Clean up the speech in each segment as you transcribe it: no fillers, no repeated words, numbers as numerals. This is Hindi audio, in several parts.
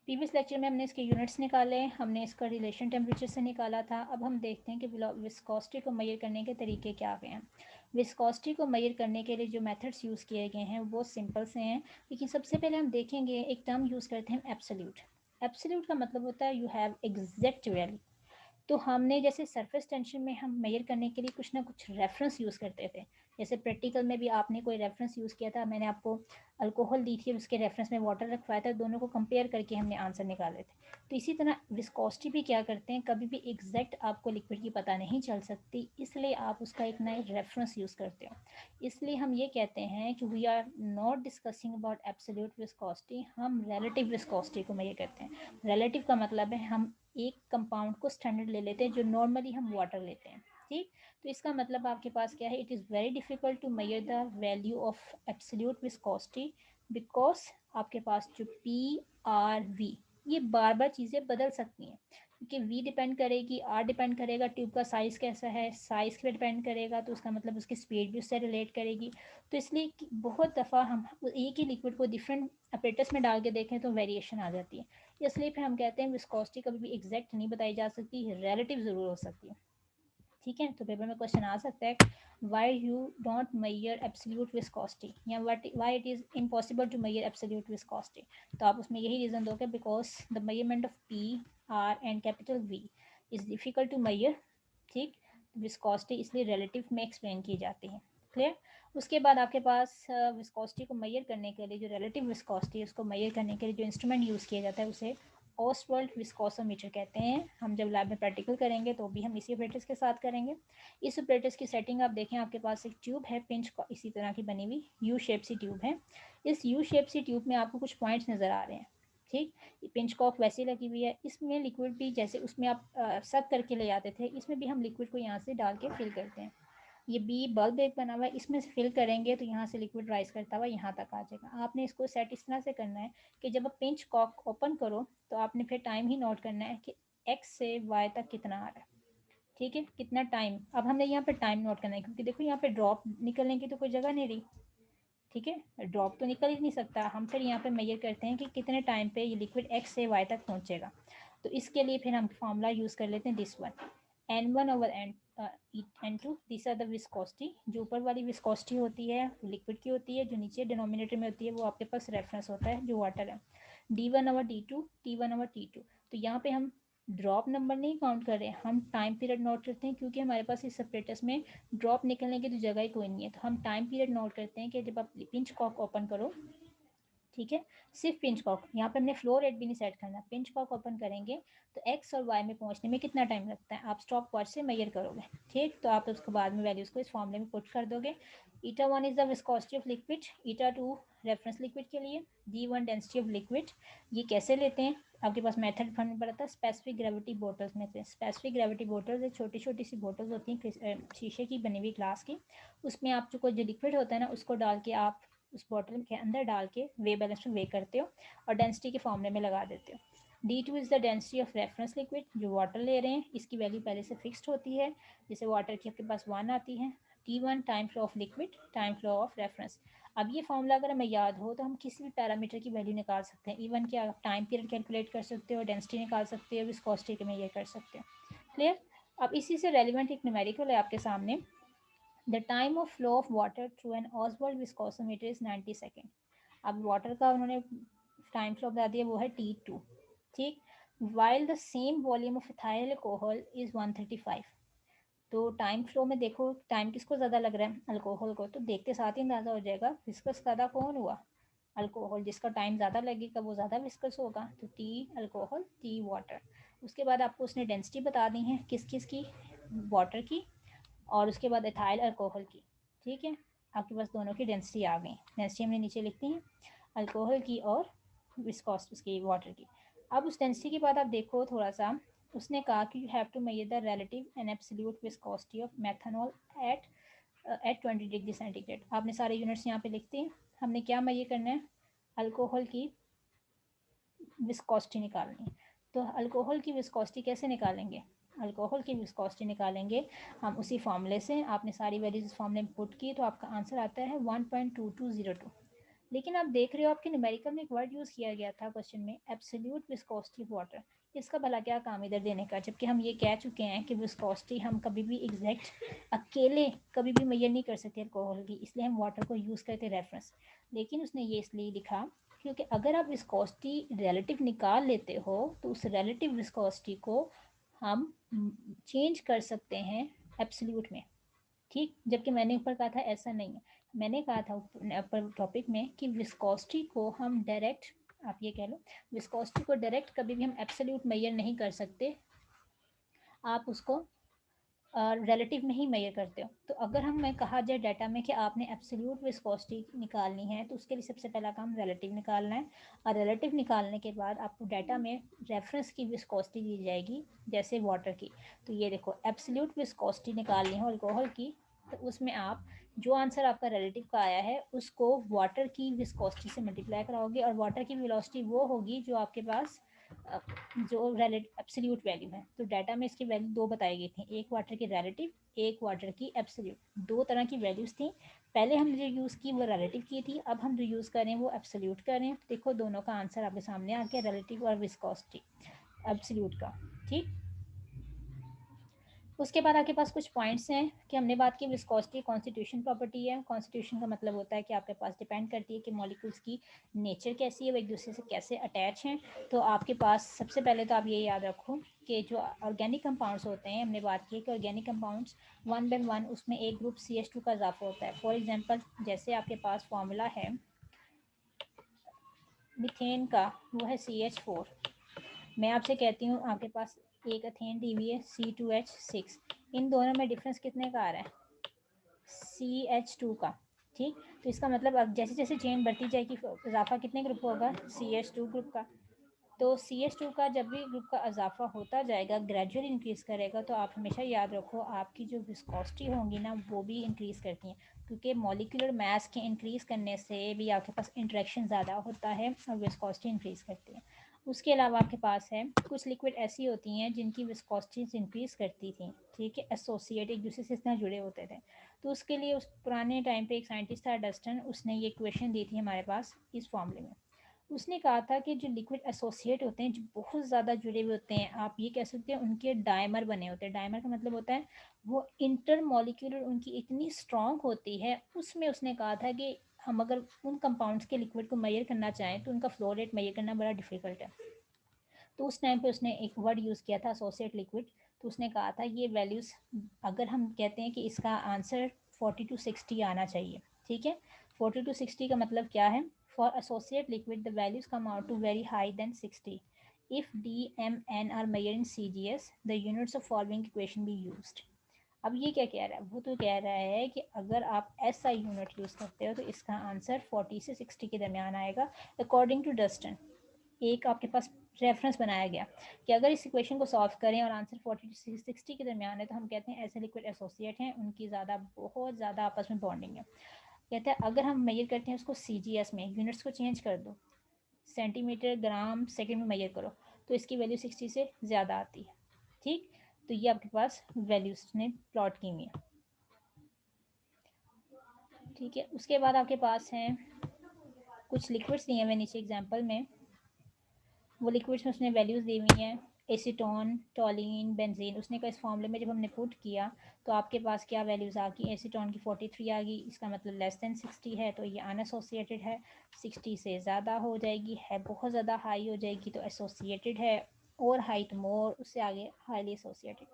प्रीवियस लेक्चर में हमने इसके यूनिट्स निकाले, हमने इसका रिलेशन टेम्परेचर से निकाला था। अब हम देखते हैं कि विस्कोसिटी को मेजर करने के तरीके क्या गए हैं। विस्कोसिटी को मेजर करने के लिए जो मेथड्स यूज़ किए गए हैं वो सिंपल से हैं, लेकिन सबसे पहले हम देखेंगे एक टर्म यूज़ करते हैं एब्सोल्यूट। एब्सोल्यूट का मतलब होता है यू हैव एग्जैक्ट वैल्यू। तो हमने जैसे सरफेस टेंशन में हम मेजर करने के लिए कुछ ना कुछ रेफरेंस यूज़ करते थे। जैसे प्रैक्टिकल में भी आपने कोई रेफरेंस यूज़ किया था, मैंने आपको अल्कोहल दी थी और उसके रेफरेंस में वाटर रखवाया था, दोनों को कंपेयर करके हमने आंसर निकाले थे। तो इसी तरह विस्कोसिटी भी क्या करते हैं, कभी भी एग्जैक्ट आपको लिक्विड की पता नहीं चल सकती, इसलिए आप उसका एक नया रेफरेंस यूज़ करते हो। इसलिए हम ये कहते हैं कि we are not discussing about absolute viscosity, हम रिलेटिव विस्कोसिटी को मेजर करते हैं। रिलेटिव का मतलब है हम एक कंपाउंड को स्टैंडर्ड ले लेते हैं जो नॉर्मली हम वाटर लेते हैं। ठीक, तो इसका मतलब आपके पास क्या है, it is very difficult to measure the value of absolute viscosity because आपके पास जो पी आर वी ये बार बार चीज़ें बदल सकती हैं, क्योंकि वी डिपेंड करेगी, आर डिपेंड करेगा ट्यूब का साइज़ कैसा है, साइज़ पे डिपेंड करेगा तो उसका मतलब उसकी स्पीड भी उससे रिलेट करेगी। तो इसलिए बहुत दफ़ा हम एक ही लिक्विड को डिफरेंट अपरेटस में डाल के देखें तो वेरिएशन आ जाती है। इसलिए फिर हम कहते हैं विस्कोसिटी कभी भी एग्जैक्ट नहीं बताई जा सकती, रिलेटिव ज़रूर हो सकती है। ठीक है, तो पेपर में क्वेश्चन आ सकता है why you don't measure absolute viscosity या why it is impossible to measure absolute viscosity. तो आप उसमें यही रीज़न दोगे because the measurement of P R and capital V is difficult to measure. ठीक, विस्कोसिटी इसलिए रिलेटिव में एक्सप्लेन की जाती है। क्लियर। उसके बाद आपके पास विस्कोसिटी को मेजर करने के लिए, जो रिलेटिव विस्कोसिटी है उसको मेजर करने के लिए जो इंस्ट्रूमेंट यूज़ किया जाता है उसे ऑसवर्ल्ड विस्कोसोमीटर कहते हैं। हम जब लैब में प्रैक्टिकल करेंगे तो भी हम इसी ऑपरेटर्स के साथ करेंगे। इस ऑपरेटर्स की सेटिंग आप देखें, आपके पास एक ट्यूब है पिंच इसी तरह की बनी हुई यू शेप सी ट्यूब है। इस यू शेप सी ट्यूब में आपको कुछ पॉइंट्स नज़र आ रहे हैं। ठीक, पिंच कॉक वैसे लगी हुई है, इसमें लिक्विड भी जैसे उसमें आप सक करके ले जाते थे, इसमें भी हम लिक्विड को यहाँ से डाल के फिल करते हैं। ये बी बल्ब एक बना हुआ है, इसमें से फिल करेंगे तो यहाँ से लिक्विड राइज करता हुआ यहाँ तक आ जाएगा। आपने इसको सेट इस तरह से करना है कि जब आप पिंच कॉक ओपन करो तो आपने फिर टाइम ही नोट करना है कि एक्स से वाई तक कितना आ रहा है। ठीक है, कितना टाइम, अब हमने यहाँ पे टाइम नोट करना है क्योंकि देखो यहाँ पे ड्रॉप निकलने की तो कोई जगह नहीं रही। ठीक है, ड्रॉप तो निकल ही नहीं सकता, हम फिर यहाँ पे मेजर करते हैं कि कितने टाइम पे ये लिक्विड एक्स से वाई तक पहुँचेगा। तो इसके लिए फिर हम फॉर्मूला यूज़ कर लेते हैं this one, n1 over n2, this are the viscosity. जो ऊपर वाली विस्कोसिटी होती है वो लिक्विड की होती है, जो नीचे डिनोमिनेटर में होती है वो आपके पास रेफरेंस होता है जो वाटर है। d1 over d2, t1 over t2। तो यहाँ पे हम ड्रॉप नंबर नहीं काउंट कर रहे हैं, हम टाइम पीरियड नोट करते हैं, क्योंकि हमारे पास इस सेपरेटर्स में ड्रॉप निकलने की तो जगह ही कोई नहीं है। तो हम टाइम पीरियड नोट करते हैं कि जब आप पिंच कॉक ओपन करो, ठीक है, सिर्फ पिंच कॉक, यहाँ पे हमने फ्लो रेट भी नहीं सेट करना, पिंच कॉक ओपन करेंगे तो एक्स और वाई में पहुंचने में कितना टाइम लगता है आप स्टॉप वॉच से मेजर करोगे। ठीक, तो आप उसके बाद में वैल्यूज़ को इस फॉर्मूले में पुट कर दोगे। Eta one is the viscosity of liquid, eta two reference liquid के लिए, D one density of liquid. ये कैसे लेते हैं, आपके पास मेथड फंड पड़ा था, स्पेसिफिक ग्रेविटी बोटल्स में से। स्पेसिफिक ग्रेविटी बोटल्स एक छोटी छोटी सी बोटल्स होती हैं शीशे की बनी हुई ग्लास की, उसमें आप जो लिक्विड होता है ना उसको डाल के आप उस बॉटल के अंदर डाल के वे बैलेंस में वे करते हो और डेंसिटी के फॉर्मूले में लगा देते हो। D2 is the density of reference liquid, जो वाटर ले रहे हैं इसकी वैल्यू पहले से फिक्स्ड होती है, जैसे वाटर की आपके पास 1 आती है। T1 time flow of liquid, time flow of reference. अब ये फॉर्मूला अगर हमें याद हो तो हम किसी भी पैरामीटर की वैल्यू निकाल सकते हैं, इवन कि आप टाइम पीरियड कैलकुलेट कर सकते हो, डेंसिटी निकाल सकते हो, विस्कोसिटी में ये कर सकते हो। क्लियर। अब इसी से रेलिवेंट एक न्यूमेरिकल है आपके सामने, the time of flow of water through an Ostwald viscometer is 90 second. अब वाटर का उन्होंने टाइम फ्लो बता दिया वो है T2। ठीक, while the same volume of ethyl alcohol is 135। तो टाइम फ्लो में देखो टाइम किसको ज़्यादा लग रहा है, अल्कोहल को, तो देखते साथ ही अंदाज़ा हो जाएगा विस्कस ज़्यादा कौन हुआ, अल्कोहल। जिसका टाइम ज़्यादा लगेगा वो ज़्यादा विस्कस होगा, तो टी अल्कोहल टी वाटर। उसके बाद आपको उसने डेंसिटी बता दी है किस किस की, वाटर की और उसके बाद एथाइल अल्कोहल की। ठीक है, आपके पास दोनों की डेंसिटी आ गई, डेंसिटी हमने नीचे लिखती है अल्कोहल की और विस्कोस उसकी वाटर की। अब उस डेंसिटी के बाद आप देखो थोड़ा सा, उसने कहा कि you have to measure the relative and absolute viscosity of methanol at 20 degree centigrade. आपने सारे यूनिट्स यहाँ पे लिखते हैं, हमने क्या मेजर करना है, अल्कोहल की विस्कोसिटी निकालनी है। तो अल्कोहल की विस्कोसिटी कैसे निकालेंगे, अल्कोहल की विस्कोसिटी निकालेंगे हम उसी फॉर्मूले से, आपने सारी वैल्यूज इस फॉर्मूले में पुट की तो आपका आंसर आता है 1.2202। लेकिन आप देख रहे हो आपके न्यूमेरिकल में एक वर्ड यूज़ किया गया था क्वेश्चन में, एब्सोल्यूट विस्कोसिटी ऑफ वाटर। इसका भला क्या काम इधर देने का, जबकि हम ये कह चुके हैं कि विस्कोसिटी हम कभी भी एग्जैक्ट अकेले कभी भी मेजर नहीं कर सकते अल्कोहल की, इसलिए हम वाटर को यूज़ करते रेफरेंस। लेकिन उसने ये इसलिए लिखा क्योंकि अगर आप विस्कोसिटी रिलेटिव निकाल लेते हो तो उस रिलेटिव विस्कोसिटी को हम चेंज कर सकते हैं एब्सोल्यूट में। ठीक, जबकि मैंने ऊपर कहा था ऐसा नहीं है। मैंने कहा था ऊपर टॉपिक में कि विस्कोसिटी को हम डायरेक्ट, आप ये कह लो, विस्कोसिटी को डायरेक्ट कभी भी हम एब्सोल्यूट मेजर नहीं कर सकते, आप उसको रिलेटिव में ही मेजर करते हो। तो अगर हमें कहा जाए डाटा में कि आपने एब्सोल्यूट विस्कोसिटी निकालनी है तो उसके लिए सबसे पहला काम रिलेटिव निकालना है, और रिलेटिव निकालने के बाद आपको डाटा में रेफरेंस की विस्कोसिटी दी जाएगी जैसे वाटर की। तो ये देखो, एब्सोल्यूट विस्कोसिटी निकालनी है अल्कोहल की, तो उसमें आप जो आंसर आपका रिलेटिव का आया है उसको वाटर की विस्कोसिटी से मल्टीप्लाई कराओगे, और वाटर की वेलोसिटी वो होगी जो आपके पास जो एब्सोल्यूट वैल्यू है। तो डाटा में इसकी वैल्यू दो बताई गई थी, एक वाटर की रिलेटिव, एक वाटर की एब्सोल्यूट। दो तरह की वैल्यूज थी, पहले हम जो यूज़ की वो रिलेटिव की थी, अब हम जो यूज़ कर रहे हैं वो एब्सोल्यूट कर रहे हैं। देखो दोनों का आंसर आपके सामने आ गया, रिलेटिव और विस्कोसिटी एब्सोल्यूट का। ठीक, उसके बाद आपके पास कुछ पॉइंट्स हैं कि हमने बात की विस्कोसिटी कॉन्स्टिट्यूशन प्रॉपर्टी है। कॉन्स्टिट्यूशन का मतलब होता है कि आपके पास डिपेंड करती है कि मॉलिक्यूल्स की नेचर कैसी है, वो एक दूसरे से कैसे अटैच हैं। तो आपके पास सबसे पहले तो आप ये याद रखो कि जो ऑर्गेनिक कंपाउंड्स होते हैं, हमने बात की कि organic compounds one by one उसमें एक ग्रुप CH2 का इजाफा होता है। फॉर एग्जाम्पल जैसे आपके पास फॉर्मूला है मिथेन का, वो है CH4। मैं आपसे कहती हूँ आपके पास एक एथेन दी हुई है C2H6, इन दोनों में डिफरेंस कितने का आ रहा है, CH2 का। ठीक, तो इसका मतलब अब जैसे जैसे चेन बढ़ती जाएगी इजाफा कितने ग्रुप होगा, CH2 ग्रुप का। तो CH2 का जब भी ग्रुप का इजाफा होता जाएगा, ग्रेजुअली इंक्रीज करेगा, तो आप हमेशा याद रखो आपकी जो विस्कोसिटी होंगी ना वो भी इंक्रीज करती हैं, क्योंकि मॉलिक्यूलर मास के इंक्रीज करने से भी आपके पास इंटरेक्शन ज़्यादा होता है और विस्कोसिटी इंक्रीज करती है। उसके अलावा आपके पास है कुछ लिक्विड ऐसी होती हैं जिनकी विस्कोसिटी इंक्रीज करती थी, ठीक है, एसोसिएट एक दूसरे से इतना जुड़े होते थे। तो उसके लिए उस पुराने टाइम पे एक साइंटिस्ट था डस्टन, उसने ये इक्वेशन दी थी हमारे पास इस फॉर्मूले में। उसने कहा था कि जो लिक्विड एसोसिएट होते हैं जो बहुत ज़्यादा जुड़े हुए होते हैं, आप ये कह सकते हैं उनके डायमर बने होते हैं। डायमर का मतलब होता है वो इंटर मॉलिक्यूलर उनकी इतनी स्ट्रॉन्ग होती है। उसमें उसने कहा था कि हम अगर उन कंपाउंड्स के लिक्विड को मेजर करना चाहें तो उनका फ्लो रेट मेजर करना बड़ा डिफिकल्ट है। तो उस टाइम पे उसने एक वर्ड यूज़ किया था एसोसिएट लिक्विड। तो उसने कहा था ये वैल्यूज़, अगर हम कहते हैं कि इसका आंसर 40 to 60 आना चाहिए, ठीक है। 40 to 60 का मतलब क्या है, for associate liquid the values come out to very high then 60 if D, M, N are measure in CGS the units of following equation be used. अब ये क्या कह रहा है, वो तो कह रहा है कि अगर आप SI यूनिट यूज़ करते हो तो इसका आंसर 40 से 60 के दरमियान आएगा अकॉर्डिंग टू डस्टन। एक आपके पास रेफरेंस बनाया गया कि अगर इस इक्वेशन को सॉल्व करें और आंसर 40 से 60 के दरमियान है तो हम कहते हैं ऐसे लिक्विड एसोसिएट हैं, उनकी ज़्यादा बहुत ज़्यादा आपस में बॉन्डिंग है। कहते हैं अगर हम मेजर करते हैं उसको CGS में, यूनिट्स को चेंज कर दो, सेंटीमीटर ग्राम सेकेंड में मेजर करो, तो इसकी वैल्यू 60 से ज़्यादा आती है। ठीक, तो ये आपके पास वैल्यूज ने प्लॉट की हुई है। ठीक है, उसके बाद आपके पास हैं कुछ लिक्विड्स दिए हुए नीचे एग्जाम्पल में, वो लिक्विड्स में उसने वैल्यूज़ दी हुई हैं, एसीटोन, टोलिन, बेंजीन। उसने कहा इस फॉर्मूले में जब हमने पुट किया तो आपके पास क्या वैल्यूज़ आ गई, एसीटोन की 43 आ गई, इसका मतलब लेस देन 60 है तो ये अनएसोसिएटेड है। 60 से ज़्यादा हो जाएगी, है बहुत ज़्यादा हाई हो जाएगी तो एसोसिएटेड है, और हाई तो मोर, उससे आगे हाईली एसोसिएटेड।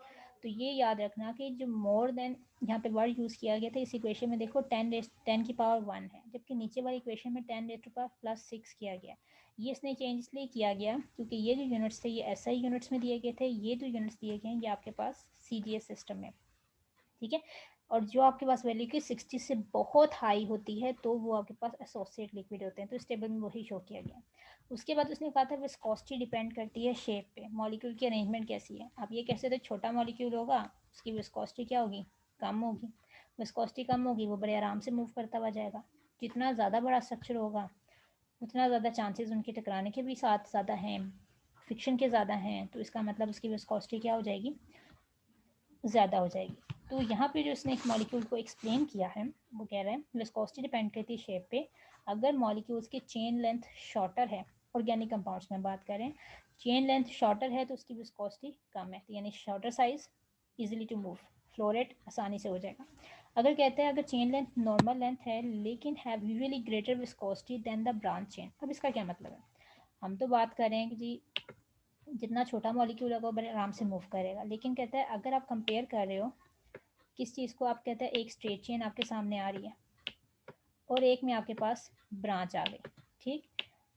तो ये याद रखना कि जो मोर देन यहाँ पे वर्ड यूज़ किया गया था इस इक्वेशन में, देखो 10 की पावर 1 है, जबकि नीचे वाली इक्वेशन में 10 रेज़ टू पावर प्लस 6 किया गया। ये इसने चेंज इसलिए किया गया क्योंकि ये जो यूनिट्स थे ये SI यूनिट्स में दिए गए थे, ये जो यूनिट्स दिए गए हैं ये आपके पास CGS सिस्टम में। ठीक है, और जो आपके पास वैल्यू की 60 से बहुत हाई होती है तो वो आपके पास एसोसिएट लिक्विड होते हैं। तो इस टेबल में वही शो किया गया। उसके बाद उसने कहा था विस्कोसिटी डिपेंड करती है शेप पे, मॉलिक्यूल की अरेंजमेंट कैसी है। आप ये कैसे, तो छोटा मॉलिक्यूल होगा उसकी विस्कोसिटी क्या होगी, कम होगी। विस्कोसिटी कम होगी वो बड़े आराम से मूव करता हुआ जाएगा। जितना ज़्यादा बड़ा स्ट्रक्चर होगा उतना ज़्यादा चांसेस उनके टकराने के भी साथ ज़्यादा हैं, फ्रिक्शन के ज़्यादा हैं, तो इसका मतलब उसकी विस्कोसिटी क्या हो जाएगी, ज़्यादा हो जाएगी। तो यहाँ पे जो इसने एक मॉलिक्यूल को एक्सप्लेन किया है वो कह रहा है विस्कोसिटी डिपेंड करती है शेप पे। अगर मॉलिक्यूल्स की चेन लेंथ शॉर्टर है, ऑर्गेनिक कंपाउंड्स में बात करें, चेन लेंथ शॉर्टर है तो उसकी विस्कोसिटी कम है, तो यानी shorter size easily to move, flow rate आसानी से हो जाएगा। अगर कहते हैं अगर चेन लेंथ नॉर्मल लेंथ है लेकिन have usually greater viscosity than the branch chain, अब इसका क्या मतलब है? हम तो बात कर रहे हैं कि जी जितना छोटा मॉलिक्यूल होगा वो बड़े आराम से मूव करेगा, लेकिन कहता है अगर आप कंपेयर कर रहे हो किस चीज़ को, आप कहते हैं एक स्ट्रेट चेन आपके सामने आ रही है और एक में आपके पास ब्रांच आ गई, ठीक?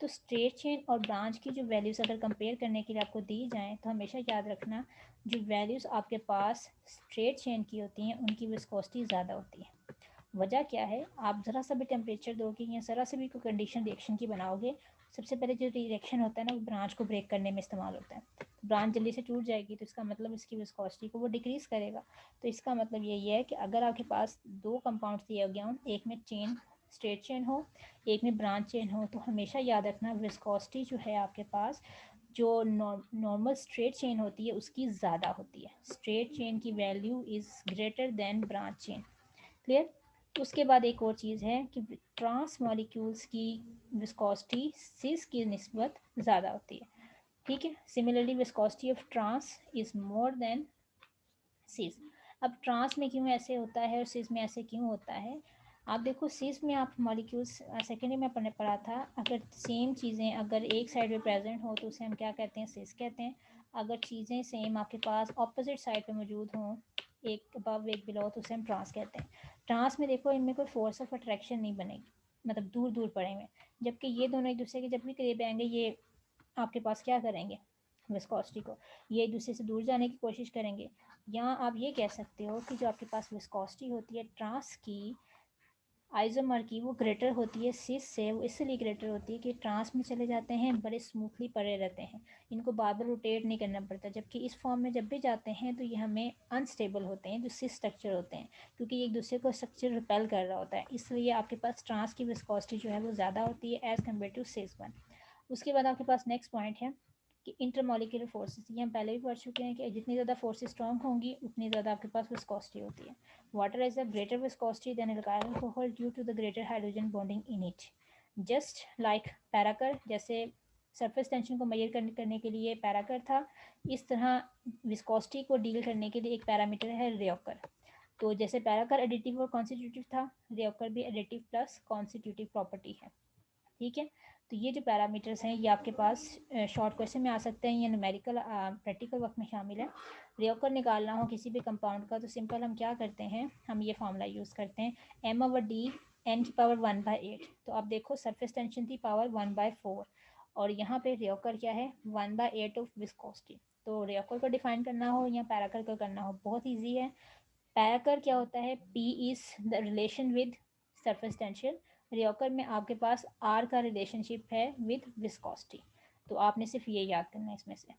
तो स्ट्रेट चेन और ब्रांच की जो वैल्यूज़ अगर कंपेयर करने के लिए आपको दी जाएँ तो हमेशा याद रखना जो वैल्यूज़ आपके पास स्ट्रेट चेन की होती हैं उनकी विस्कोसिटी ज़्यादा होती है। वजह क्या है? आप ज़रा सा भी टेम्परेचर दोगे या ज़रा सा भी कोई कंडीशन रिएक्शन की बनाओगे, सबसे पहले जो रिएक्शन होता है ना वो ब्रांच को ब्रेक करने में इस्तेमाल होता है। ब्रांच जल्दी से टूट जाएगी तो इसका मतलब इसकी विस्कोसिटी को वो डिक्रीज़ करेगा। तो इसका मतलब यही है कि अगर आपके पास दो कंपाउंड्स दिए गए हों, एक में चेन स्ट्रेट चेन हो, एक में ब्रांच चेन हो, तो हमेशा याद रखना विस्कोसिटी जो है आपके पास जो नॉर्मल स्ट्रेट चेन होती है उसकी ज़्यादा होती है। स्ट्रेट चेन की value is greater than branch chain. Clear? उसके बाद एक और चीज़ है कि ट्रांस मॉलिक्यूल्स की विस्कोसिटी सिस की निस्बत ज़्यादा होती है, ठीक है? Similarly viscosity of trans is more than cis. अब ट्रांस में क्यों ऐसे होता है और सिस में ऐसे क्यों होता है? आप देखो सिस में आप मॉलिक्यूल्स सेकेंडरी में पढ़ने पढ़ा था, अगर सेम चीज़ें अगर एक साइड पे प्रेजेंट हो तो उसे हम क्या कहते हैं? सिस कहते हैं। अगर चीज़ें सेम आपके पास ऑपोजिट साइड पे मौजूद हों, एक अबव एक बिलो, तो उसे हम ट्रांस कहते हैं। ट्रांस में देखो इनमें कोई फोर्स ऑफ अट्रैक्शन नहीं बनेगी, मतलब दूर दूर पड़े हुए, जबकि ये दोनों एक दूसरे के जब भी करीब आएंगे ये आपके पास क्या करेंगे? विस्कोसिटी को ये एक दूसरे से दूर जाने की कोशिश करेंगे। या आप ये कह सकते हो कि जो आपके पास विस्कोसिटी होती है ट्रांस की आइसोमर की वो ग्रेटर होती है सिस से, वो इसलिए ग्रेटर होती है कि ट्रांस में चले जाते हैं बड़े स्मूथली पड़े रहते हैं, इनको बार बार रोटेट नहीं करना पड़ता, जबकि इस फॉर्म में जब भी जाते हैं तो ये हमें अनस्टेबल होते हैं जो सिस स्ट्रक्चर होते हैं, क्योंकि एक दूसरे को स्ट्रक्चर रिपेल कर रहा होता है, इसलिए आपके पास ट्रांस की विस्कोसिटी जो है वो ज़्यादा होती है as compare to cis one. उसके बाद आपके पास नेक्स्ट पॉइंट है कि इंटरमॉलिक्यूलर फोर्सेस, ये हम पहले भी पढ़ चुके हैं कि जितनी ज़्यादा फोर्सेस स्ट्रॉन्ग होंगी उतनी ज़्यादा आपके पास विस्कोसिटी होती है। Water has a greater viscosity than alcohol due to the greater hydrogen bonding in it, just like parachor, जैसे सरफेस टेंशन को मेजर करने के लिए पैराकर था, इस तरह विस्कोसिटी को डील करने के लिए एक पैरामीटर है रियोकर। तो जैसे पैराकर एडिटिव और कॉन्स्टिट्यूटिव था, रियोकर भी एडिटिव प्लस कॉन्स्टिट्यूटिव प्रॉपर्टी है, ठीक है? तो ये जो पैरामीटर्स हैं ये आपके पास शॉर्ट क्वेश्चन में आ सकते हैं या न्यूमेरिकल प्रैक्टिकल वर्क में शामिल है। रियोकर निकालना हो किसी भी कंपाउंड का तो सिंपल हम क्या करते हैं, हम ये फार्मूला यूज़ करते हैं m/d n की पावर 1/8। तो आप देखो सरफेस टेंशन थी पावर 1/4 और यहाँ पे रियोकर क्या है 1/8 ऑफ विस्कोसिटी। तो रियोकर को डिफाइन करना हो या पैराकर को करना हो बहुत ईजी है। पैराकर क्या होता है, P is the relation with surface tension, rheochor में आपके पास R का रिलेशनशिप है विद विस्कोसिटी। तो आपने सिर्फ ये याद करना है इसमें से।